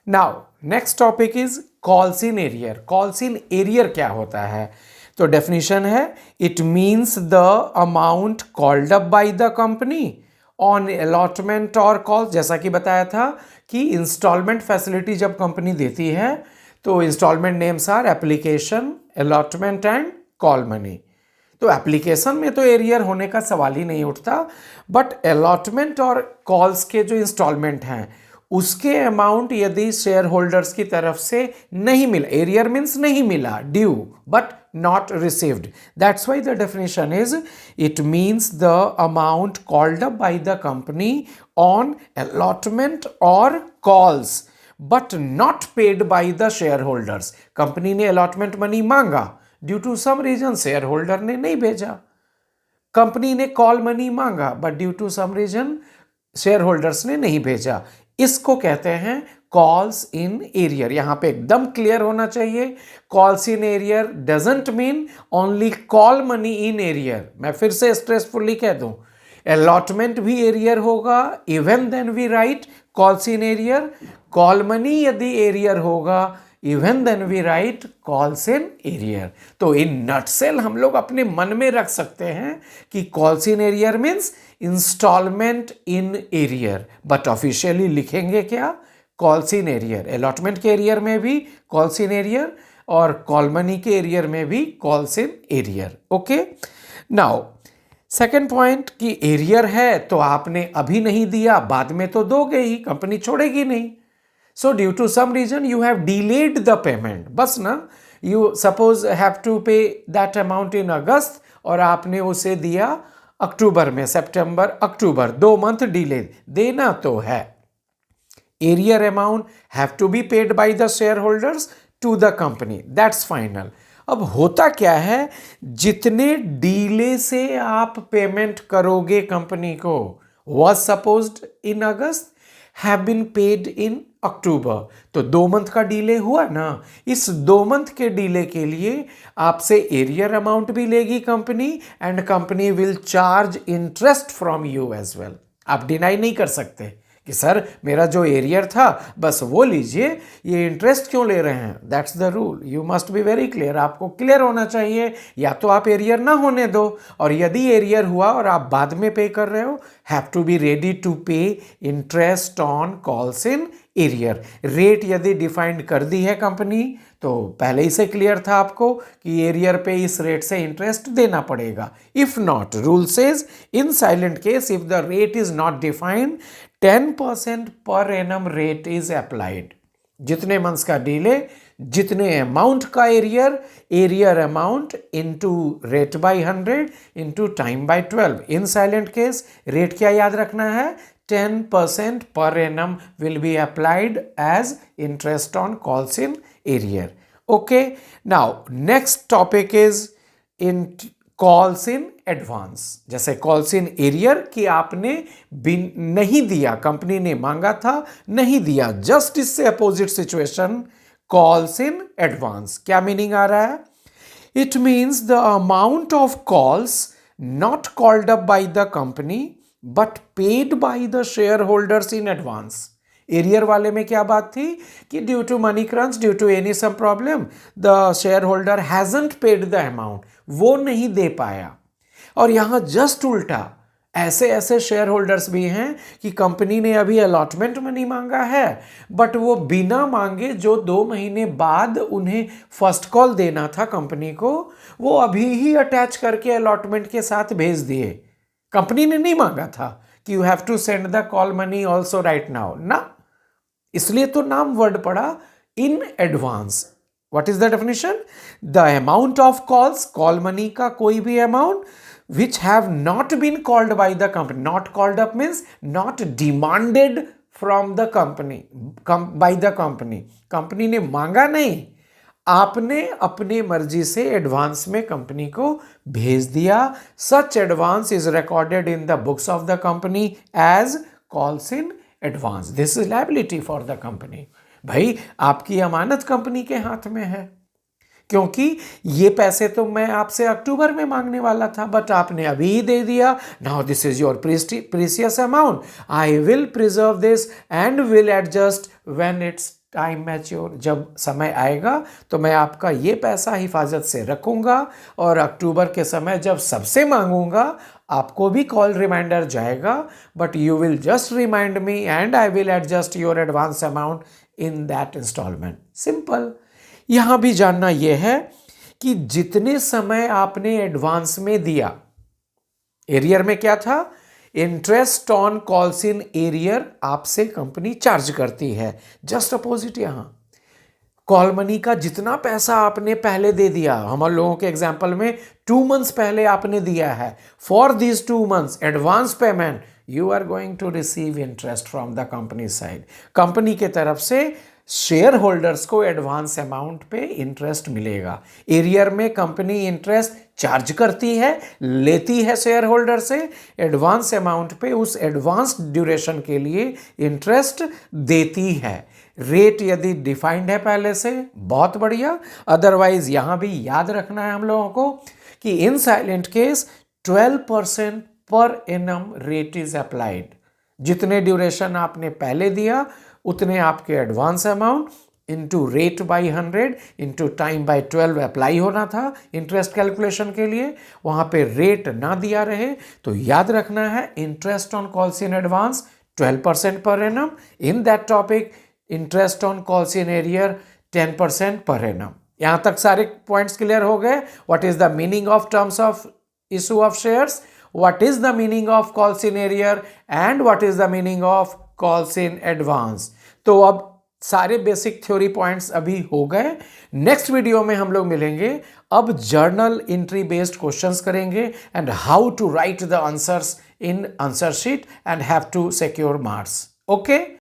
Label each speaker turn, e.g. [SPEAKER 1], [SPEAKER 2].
[SPEAKER 1] Now next topic is calls in arrear. Calls in arrear क्या होता है? तो डेफिनेशन है, it means the amount called up by the company on allotment और call. जैसा कि बताया था कि इंस्टॉलमेंट फैसिलिटी जब कंपनी देती है तो instalment names are application, allotment and call money. तो एप्लीकेशन में तो एरियर होने का सवाल ही नहीं उठता, बट अलॉटमेंट और कॉल्स के जो इंस्टॉलमेंट हैं उसके अमाउंट यदि शेयर होल्डर्स की तरफ से नहीं मिला, एरियर मीन्स नहीं मिला, due but not received. That's why the definition is, it means the amount called up by the company on allotment or calls but not paid by the shareholders. Company ने allotment money मांगा, due to some reason shareholder ने नहीं भेजा। Company ने call money मांगा but due to some reason shareholders ने नहीं भेजा। इसको कहते हैं कॉल्स इन एरियर। यहां पे एकदम क्लियर होना चाहिए, calls in arrear doesn't mean only call money in arrear. मैं फिर से स्ट्रेसफुली कह दूं, अलॉटमेंट भी एरियर होगा, even then we write calls in arrear. Call money यदि एरियर होगा, even then we write calls in arrear. तो इन नटसेल हम लोग अपने मन में रख सकते हैं कि calls in arrear means instalment in arrear, but officially लिखेंगे क्या? Calls in arrear. अलॉटमेंट के एरियर में भी कॉल्स इन एरियर और कॉल मनी के एरियर में भी calls in arrear. Okay, now second point कि एरियर है तो आपने अभी नहीं दिया, बाद में तो दोगे ही, कंपनी छोड़ेगी नहीं। So due to some reason you have delayed the payment, बस ना, you suppose have to pay that amount in August और आपने उसे दिया अक्टूबर में, सितंबर अक्टूबर, 2 मंथ डिले, देना तो है। Arrear amount have to be paid by the shareholders to the company, that's final. अब होता क्या है, जितने डिले से आप पेमेंट करोगे कंपनी को, was supposed in August have been paid in अक्टूबर, तो 2 मंथ का डिले हुआ ना। इस 2 मंथ के डिले के लिए आपसे एरियर अमाउंट भी लेगी company, and company will charge interest from you as well. आप डिनाई नहीं कर सकते कि सर मेरा जो एरियर था बस वो लीजिए, ये इंटरेस्ट क्यों ले रहे हैं। That's the rule, you must be very clear. आपको क्लियर होना चाहिए, या तो आप एरियर ना होने दो, और यदि एरियर हुआ और आप बाद में पे कर रहे हो, have to be ready to pay interest on calls in arrear. Rate यदि डिफाइंड कर दी है कंपनी तो पहले ही से क्लियर था आपको कि एरियर पे इस रेट से इंटरेस्ट देना पड़ेगा। If not, rule says in silent case if the rate is not defined 10% per annum rate is applied. जितने मंथ्स का डिले, जितने अमाउंट का arrear, arrear amount into rate by 100 into time by 12। In silent case rate क्या याद रखना है? 10% per annum will be applied as interest on calls in arrear. Okay, now next topic is in calls in advance. जैसे calls in arrear कि आपने नहीं दिया, company ने मांगा था नहीं दिया, जस्ट इससे opposite situation calls in advance। क्या मीनिंग आ रहा है? It means the amount of calls not called up by the company but paid by the shareholders in advance. Arrear वाले में क्या बात थी कि due to money crunch, due to any some problem, the shareholder hasn't paid the amount, वो नहीं दे पाया। और यहां जस्ट उल्टा, ऐसे ऐसे शेयर होल्डर्स भी हैं कि कंपनी ने अभी अलॉटमेंट मनी मांगा है, बट वो बिना मांगे जो 2 महीने बाद उन्हें फर्स्ट कॉल देना था कंपनी को, वो अभी ही अटैच करके अलॉटमेंट के साथ भेज दिए। कंपनी ने नहीं मांगा था कि you have to send the call money also right now ना, इसलिए तो नाम वर्ड पड़ा in advance. What is the definition? The amount of calls, call money का कोई भी amount, which have not been called by the company. Not called up means not demanded from the company, by the company. Company ने मांगा नहीं, आपने अपने मर्जी से एडवांस में कंपनी को भेज दिया। Such advance is recorded in the books of the company as calls in advance. This is liability for the company. भाई आपकी अमानत कंपनी के हाथ में है, क्योंकि ये पैसे तो मैं आपसे अक्टूबर में मांगने वाला था, बट आपने अभी ही दे दिया. Now this is your precious amount. I will preserve this and will adjust when it's time mature. जब समय आएगा तो मैं आपका ये पैसा हिफाजत से रखूंगा और अक्टूबर के समय जब सबसे मांगूंगा आपको भी कॉल रिमाइंडर जाएगा, but you will just remind me and I will adjust your advance amount in that instalment. Simple. यहां भी जानना यह है कि जितने समय आपने एडवांस में दिया, एरियर में क्या था, interest on calls in arrear आपसे कंपनी चार्ज करती है. जस्ट अपोजिट यहां कॉल मनी का जितना पैसा आपने पहले दे दिया, हम लोगों के एग्जांपल में 2 मंथ्स पहले आपने दिया है, for this 2 months advance payment you are going to receive interest from the company side. Company के तरफ से शेयर होल्डर्स को एडवांस अमाउंट पे इंटरेस्ट मिलेगा. एरियर में कंपनी इंटरेस्ट चार्ज करती है, लेती है शेयर होल्डर से, एडवांस अमाउंट पे उस एडवांस ड्यूरेशन के लिए इंटरेस्ट देती है. रेट यदि डिफाइंड है पहले से, बहुत बढ़िया. अदरवाइज यहां भी याद रखना है हम लोगों को कि इन साइलेंट केस 12% पर एनम रेट इज अप्लाइड. जितने ड्यूरेशन आपने पहले दिया उतने आपके advance amount into rate by 100 into time by 12 apply होना था इंटरेस्ट कैलकुलेशन के लिए. वहां पे रेट ना दिया रहे तो याद रखना है interest on calls in advance 12% per annum. In that topic interest on calls in arrear 10% per annum. यहां तक सारे पॉइंट्स क्लियर हो गए. What is the meaning of terms of issue of shares, what is the meaning of calls in arrear and what is the meaning of calls in advance. तो अब सारे basic theory points अभी हो गए. Next video में हम लोग मिलेंगे. अब जर्नल एंट्री बेस्ड क्वेश्चंस करेंगे and how to write the answers in answer sheet and have to secure marks. Okay.